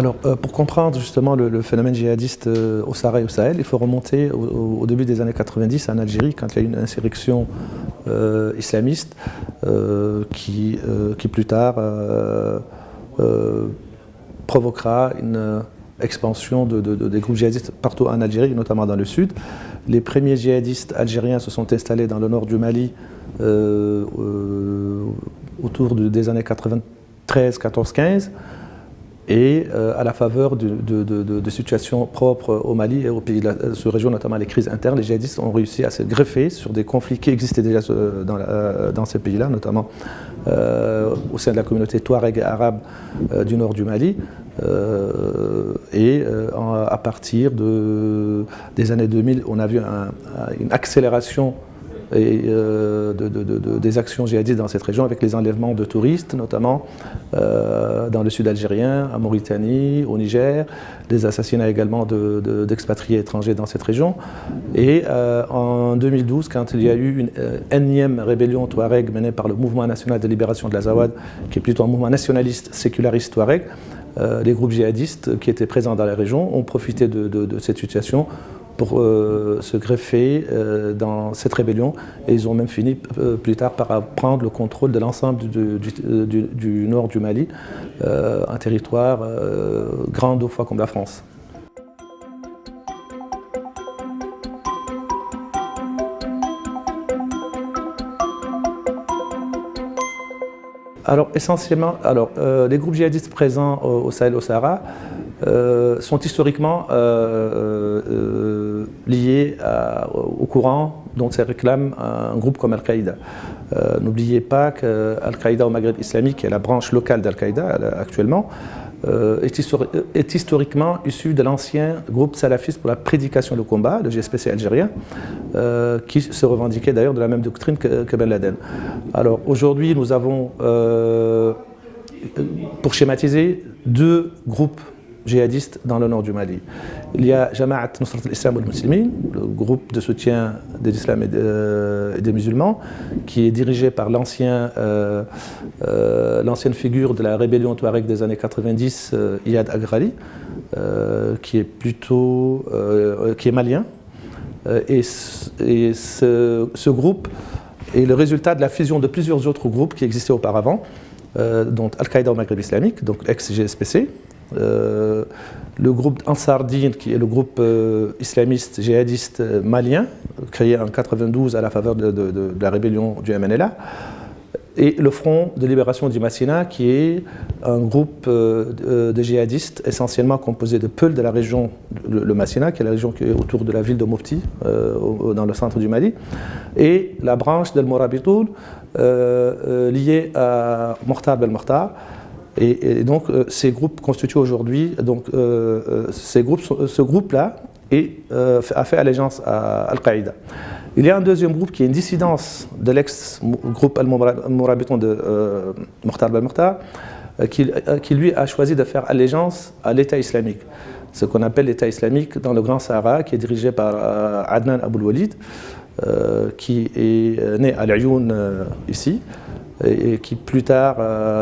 Pour comprendre justement le phénomène djihadiste au Sahara et au Sahel, il faut remonter au début des années 90 en Algérie, quand il y a eu une insurrection islamiste qui plus tard provoquera une expansion des groupes djihadistes partout en Algérie, notamment dans le sud. Les premiers djihadistes algériens se sont installés dans le nord du Mali autour des années 93, 14, 15. Et à la faveur de situations propres au Mali et aux pays de la sous-région, notamment les crises internes, les djihadistes ont réussi à se greffer sur des conflits qui existaient déjà dans ces pays-là, notamment au sein de la communauté touareg et arabe du nord du Mali. À partir des années 2000, on a vu une accélération des actions djihadistes dans cette région, avec les enlèvements de touristes, notamment dans le sud algérien, en Mauritanie, au Niger, les assassinats également d'expatriés étrangers dans cette région. Et en 2012, quand il y a eu une énième rébellion touareg menée par le Mouvement national de libération de l'Azawad, qui est plutôt un mouvement nationaliste, séculariste touareg, les groupes djihadistes qui étaient présents dans la région ont profité de cette situation pour se greffer dans cette rébellion, et ils ont même fini plus tard par prendre le contrôle de l'ensemble du nord du Mali, un territoire grand 2 fois comme la France. Essentiellement, les groupes djihadistes présents au Sahel et au Sahara sont historiquement liés au courant dont se réclame un groupe comme Al-Qaïda. N'oubliez pas qu'Al-Qaïda au Maghreb islamique, qui est la branche locale d'Al-Qaïda actuellement, est historiquement issu de l'ancien groupe salafiste pour la prédication et le combat, le GSPC algérien, qui se revendiquait d'ailleurs de la même doctrine que Ben Laden. Alors aujourd'hui, nous avons, pour schématiser, 2 groupes djihadistes dans le nord du Mali. Il y a Jama'at Nusrat al-Islam wal-Muslimin, le groupe de soutien de l'islam et des musulmans, qui est dirigé par l'ancienne figure de la rébellion touareg des années 90, Iyad Agrali, qui est malien. Et ce groupe est le résultat de la fusion de plusieurs autres groupes qui existaient auparavant, dont Al-Qaïda au Maghreb islamique, donc ex-GSPC, le groupe Ansar Din, qui est le groupe islamiste djihadiste malien, créé en 92 à la faveur de la rébellion du MNLA, et le Front de libération du Massina, qui est un groupe de djihadistes essentiellement composé de Peul de la région, le Massina, qui est la région qui est autour de la ville de Mopti, dans le centre du Mali, et la branche del Morabitoun, liée à Mokhtar Belmokhtar. Et donc ces groupes constituent aujourd'hui, ce groupe-là a fait allégeance à Al-Qaïda. Il y a un deuxième groupe qui est une dissidence de l'ex-groupe Al-Mourabiton de Mokhtar Belmokhtar, qui lui a choisi de faire allégeance à l'État islamique, ce qu'on appelle l'État islamique dans le Grand Sahara, qui est dirigé par Adnan Abouloualid, qui est né à l'Ayoun ici, et qui plus tard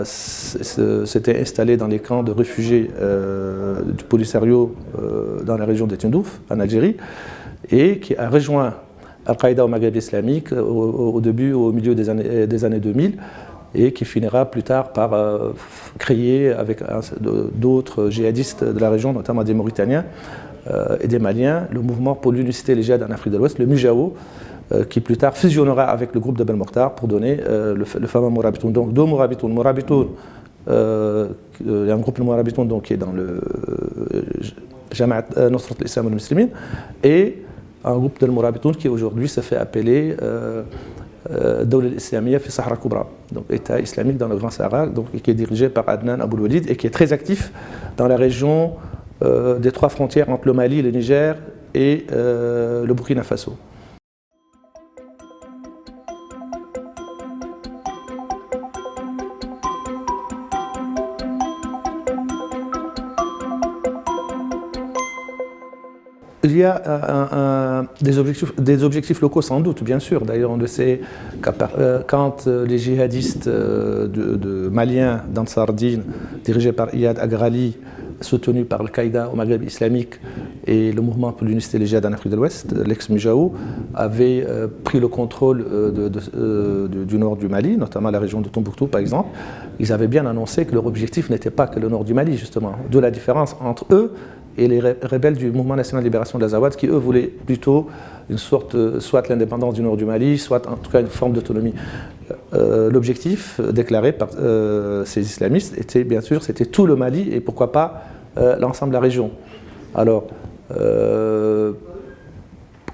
s'était installé dans les camps de réfugiés du Polisario dans la région de Tindouf, en Algérie, et qui a rejoint Al-Qaïda au Maghreb islamique au milieu des années 2000, et qui finira plus tard par créer avec d'autres djihadistes de la région, notamment des Mauritaniens et des Maliens, le mouvement pour l'unicité et les djihad en Afrique de l'Ouest, le MUJAO, qui plus tard fusionnera avec le groupe de Belmokhtar pour donner le fameux Mourabitoun. Donc 2 Mourabitoun. Il y a un groupe de Mourabitoun qui est dans le Jama'at Nusrat al-Islam wal-Muslimin, et un groupe de Mourabitoun qui aujourd'hui se fait appeler Dawla al-Islamiyya fi Sahara Kubra, donc État islamique dans le Grand Sahara, qui est dirigé par Adnan Abouloualid et qui est très actif dans la région des 3 frontières entre le Mali, le Niger et le Burkina Faso. Il y a des objectifs locaux sans doute, bien sûr. D'ailleurs, on le sait, quand les djihadistes maliens d'Ansar Din, dirigés par Iyad Agrali, soutenus par Al-Qaïda au Maghreb islamique et le mouvement pour l'unité et le djihad en Afrique de l'Ouest, l'ex-Mujaou, avaient pris le contrôle du nord du Mali, notamment la région de Tombouctou par exemple. Ils avaient bien annoncé que leur objectif n'était pas que le nord du Mali, justement. D'où la différence entre eux et les rebelles du mouvement national de libération de l'Azawad, qui eux voulaient plutôt une sorte, soit l'indépendance du nord du Mali, soit en tout cas une forme d'autonomie. L'objectif déclaré par ces islamistes était bien sûr, c'était tout le Mali et pourquoi pas l'ensemble de la région. Alors,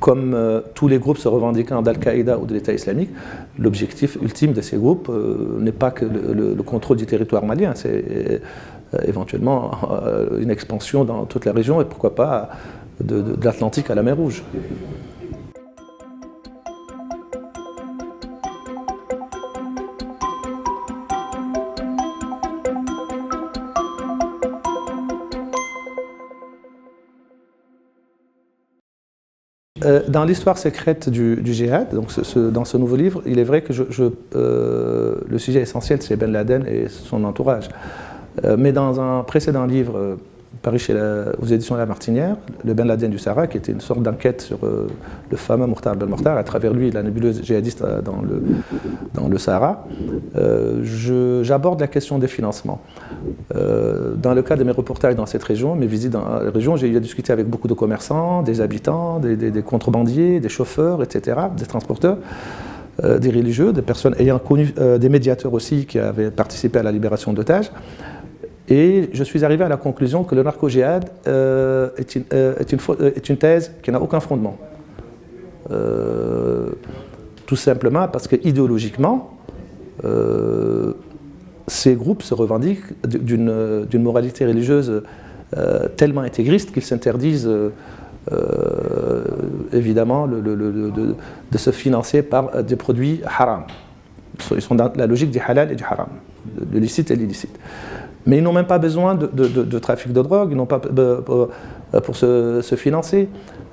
comme tous les groupes se revendiquant d'Al-Qaïda ou de l'État islamique, l'objectif ultime de ces groupes n'est pas que le contrôle du territoire malien, c'est éventuellement une expansion dans toute la région et pourquoi pas de l'Atlantique à la mer Rouge. Dans l'histoire secrète du djihad, donc dans ce nouveau livre, il est vrai que le sujet essentiel, c'est Ben Laden et son entourage. Mais dans un précédent livre paru aux éditions La Martinière, le Ben Laden du Sahara, qui était une sorte d'enquête sur le fameux Mokhtar Belmokhtar, à travers lui la nébuleuse djihadiste dans le Sahara, j'aborde la question des financements. Dans le cadre de mes reportages dans cette région, mes visites dans la région, j'ai eu à discuter avec beaucoup de commerçants, des habitants, des contrebandiers, des chauffeurs, etc., des transporteurs, des religieux, des personnes ayant connu, des médiateurs aussi qui avaient participé à la libération d'otages. Et je suis arrivé à la conclusion que le narco-djihad est une thèse qui n'a aucun fondement. Tout simplement parce que idéologiquement, ces groupes se revendiquent d'une moralité religieuse tellement intégriste qu'ils s'interdisent évidemment de se financer par des produits haram. Ils sont dans la logique du halal et du haram, de licite et l'illicite. Mais ils n'ont même pas besoin de trafic de drogue, ils n'ont pas pour se financer.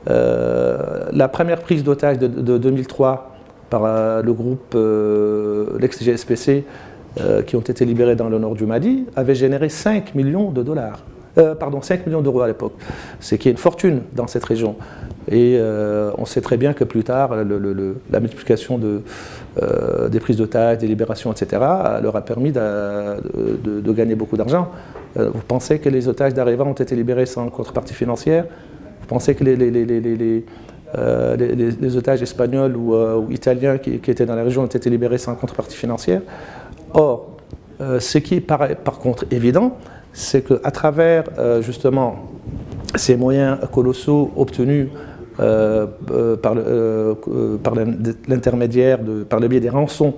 La première prise d'otage de 2003 par le groupe, l'ex-GSPC, qui ont été libérés dans le nord du Mali, avait généré 5 millions de dollars. 5 millions d'euros à l'époque, ce qui est une fortune dans cette région. Et on sait très bien que plus tard, la multiplication des prises d'otages, des libérations, etc., leur a permis de gagner beaucoup d'argent. Vous pensez que les otages d'Areva ont été libérés sans contrepartie financière? Vous pensez que les otages espagnols ou italiens qui étaient dans la région ont été libérés sans contrepartie financière? Or, ce qui est par contre évident, c'est qu'à travers justement ces moyens colossaux obtenus par l'intermédiaire, par le biais des rançons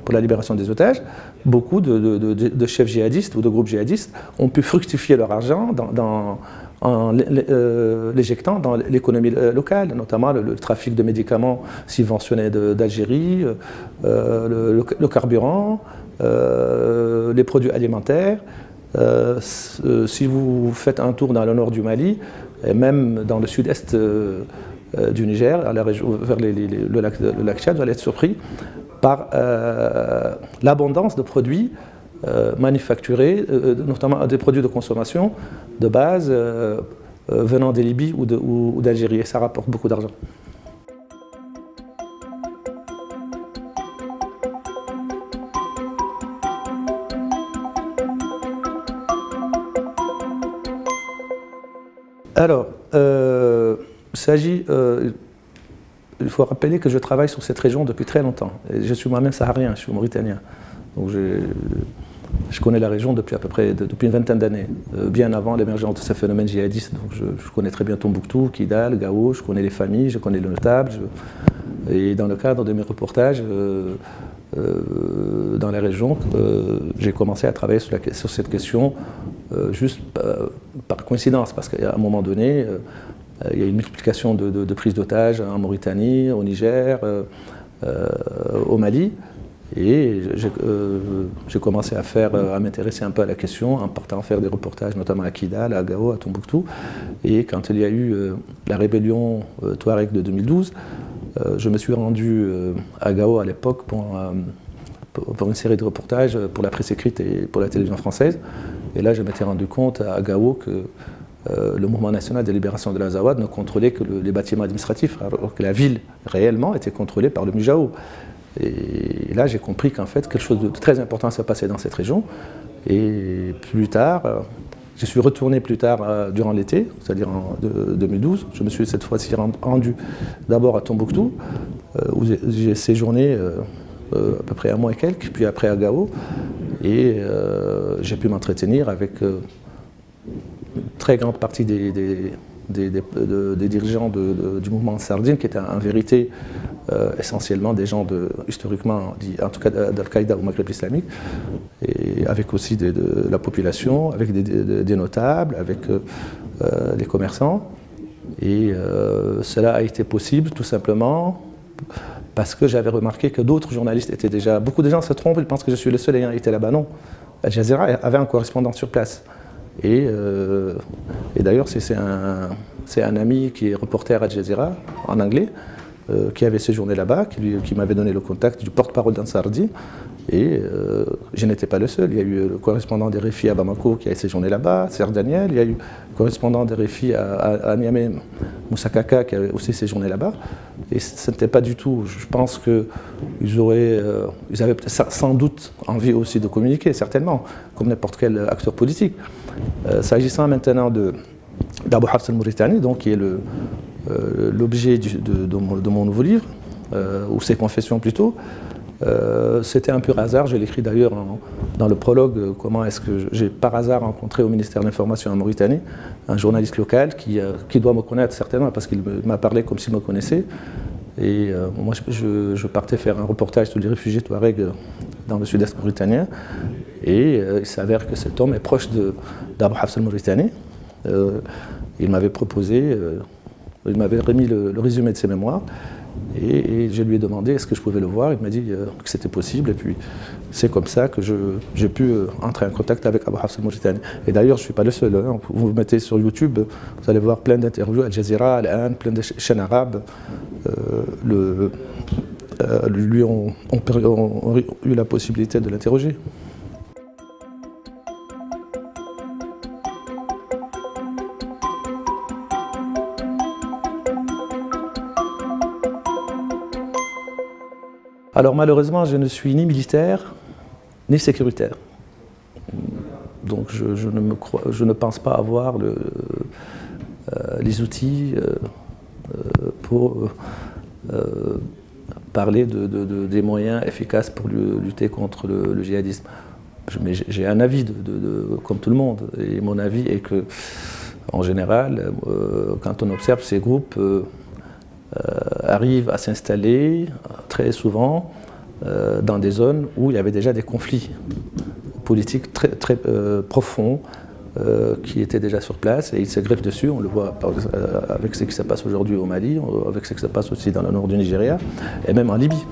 pour la libération des otages, beaucoup de chefs djihadistes ou de groupes djihadistes ont pu fructifier leur argent en l'éjectant dans l'économie locale, notamment le trafic de médicaments subventionnés d'Algérie, le carburant, les produits alimentaires. Si vous faites un tour dans le nord du Mali, et même dans le sud-est du Niger, à la région, vers le lac Tchad, vous allez être surpris par l'abondance de produits manufacturés, notamment des produits de consommation de base venant de Libye ou d'Algérie, et ça rapporte beaucoup d'argent. Alors, il faut rappeler que je travaille sur cette région depuis très longtemps. Et je suis moi-même saharien, je suis mauritanien. Donc je connais la région depuis à peu près une vingtaine d'années, bien avant l'émergence de ces phénomènes djihadistes. Donc je connais très bien Tombouctou, Kidal, Gao, je connais les familles, je connais le notable. Et dans le cadre de mes reportages dans la région, j'ai commencé à travailler sur cette question juste par coïncidence, parce qu'à un moment donné, il y a une multiplication de prises d'otages en Mauritanie, au Niger, au Mali. Et j'ai commencé à m'intéresser un peu à la question en partant faire des reportages, notamment à Kidal, à Gao, à Tombouctou. Et quand il y a eu la rébellion Touareg de 2012, je me suis rendu à Gao à l'époque pour une série de reportages pour la presse écrite et pour la télévision française. Et là, je m'étais rendu compte à Gao que le mouvement national de libération de l'Azawad ne contrôlait que les bâtiments administratifs, alors que la ville réellement était contrôlée par le Mujao. Et là, j'ai compris qu'en fait, quelque chose de très important s'est passé dans cette région. Et plus tard, je suis retourné plus tard durant l'été, c'est-à-dire en 2012. Je me suis cette fois-ci rendu d'abord à Tombouctou, où j'ai séjourné à peu près un mois et quelques, puis après à Gao. Et j'ai pu m'entretenir avec une très grande partie des dirigeants du mouvement Sardine, qui étaient en vérité essentiellement des gens historiquement, en tout cas d'Al-Qaïda au Maghreb islamique, et avec aussi de la population, avec des notables, avec les commerçants. Et cela a été possible tout simplement parce que j'avais remarqué que d'autres journalistes étaient déjà... Beaucoup de gens se trompent, ils pensent que je suis le seul ayant été là-bas. Non, Al Jazeera avait un correspondant sur place. Et d'ailleurs, c'est un ami qui est reporter à Al Jazeera, en anglais, qui avait séjourné là-bas, qui m'avait donné le contact du porte-parole d'Ansardi. Et je n'étais pas le seul. Il y a eu le correspondant des RFI à Bamako qui a séjourné là-bas, Serre Daniel. Il y a eu le correspondant des RFI à Niamey, Moussa Kaka, qui a aussi séjourné là-bas. Et ce n'était pas du tout. Je pense qu'ils avaient sans doute envie aussi de communiquer, certainement, comme n'importe quel acteur politique. S'agissant maintenant d'Abou Hafs al-Mauritani, donc, qui est l'objet de mon nouveau livre, ou ses confessions plutôt, c'était un pur hasard. Je l'écris d'ailleurs dans le prologue, comment est-ce que j'ai par hasard rencontré au ministère de l'Information en Mauritanie un journaliste local qui doit me connaître certainement parce qu'il m'a parlé comme s'il me connaissait. Et moi je partais faire un reportage sur les réfugiés Touaregs dans le sud-est mauritanien. Et il s'avère que cet homme est proche d'Abou Hafs al-Mauritani. Il m'avait proposé, il m'avait remis le résumé de ses mémoires. Et je lui ai demandé est-ce que je pouvais le voir. Il m'a dit que c'était possible. Et puis c'est comme ça que j'ai pu entrer en contact avec Abou Hafs al-Mauritani. Et d'ailleurs, je ne suis pas le seul. Hein. Vous mettez sur YouTube, vous allez voir plein d'interviews, Al Jazeera, Al-An, plein de chaînes arabes. Lui ont eu la possibilité de l'interroger. Alors malheureusement, je ne suis ni militaire, ni sécuritaire. Donc je ne pense pas avoir les outils pour parler des moyens efficaces pour lutter contre le djihadisme. Mais j'ai un avis, comme tout le monde, et mon avis est que, en général, quand on observe ces groupes, arrivent à s'installer très souvent dans des zones où il y avait déjà des conflits politiques très profonds qui étaient déjà sur place et ils se greffent dessus. On le voit avec ce qui se passe aujourd'hui au Mali, avec ce qui se passe aussi dans le nord du Nigeria et même en Libye.